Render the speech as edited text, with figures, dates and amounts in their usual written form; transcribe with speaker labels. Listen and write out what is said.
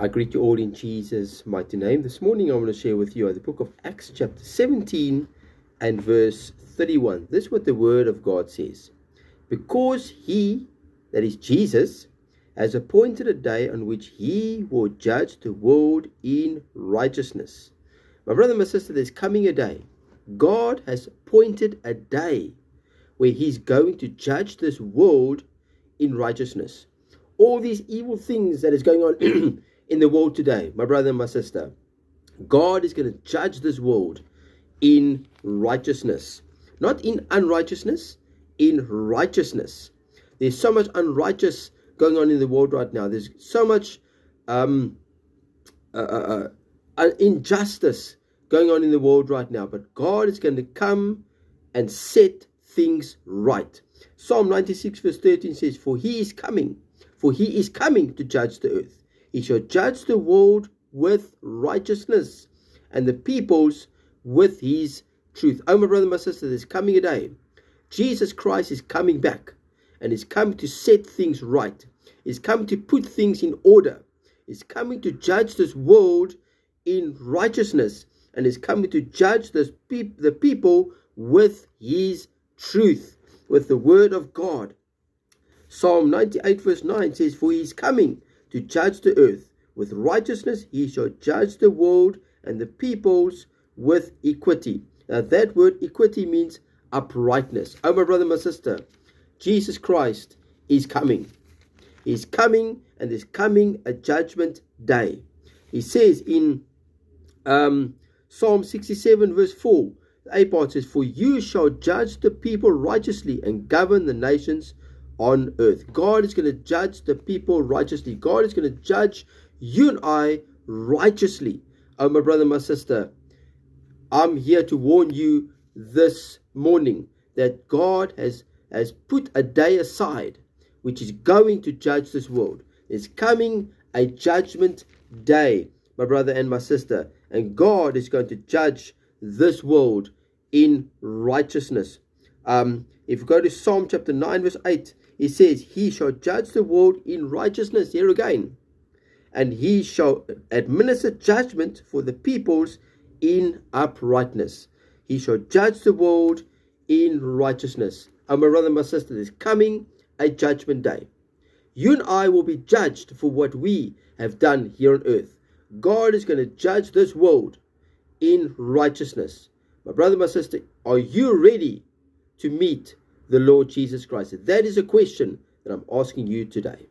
Speaker 1: I greet you all in Jesus' mighty name. This morning I want to share with you the book of Acts chapter 17 and verse 31. This is what the word of God says. Because he, that is Jesus, has appointed a day on which he will judge the world in righteousness. My brother and my sister, there's coming a day. God has appointed a day where he's going to judge this world in righteousness. All these evil things that is going on in the world today, my brother and my sister, God is going to judge this world in righteousness. Not in unrighteousness, in righteousness. There's so much unrighteous going on in the world right now. There's so much injustice going on in the world right now. But God is going to come and set things right. Psalm 96 verse 13 says, For he is coming to judge the earth. He shall judge the world with righteousness and the peoples with his truth. Oh, my brother, my sister, there's coming a day. Jesus Christ is coming back and is coming to set things right. He's coming to put things in order. He's coming to judge this world in righteousness and is coming to judge the people with his truth, with the word of God. Psalm 98 verse 9 says, For he is coming to judge the earth. With righteousness he shall judge the world and the peoples with equity. Now that word equity means uprightness. Oh, my brother, my sister, Jesus Christ is coming. He's coming, and there's coming a judgment day. He says in Psalm 67 verse 4, the A part says, For you shall judge the people righteously and govern the nations on earth. God is going to judge the people righteously. God is going to judge you and I righteously. Oh, my brother, my sister, I'm here to warn you this morning that God has put a day aside which is going to judge this world. There's coming a judgment day, my brother and my sister, and God is going to judge this world in righteousness. If you go to Psalm chapter 9 verse 8, it says, He shall judge the world in righteousness, here again, and he shall administer judgment for the peoples in uprightness. He shall judge the world in righteousness. And my brother and my sister, there's coming a judgment day. You and I will be judged for what we have done here on earth. God is going to judge this world in righteousness. My brother, my sister, are you ready to meet the Lord Jesus Christ? That is a question that I'm asking you today.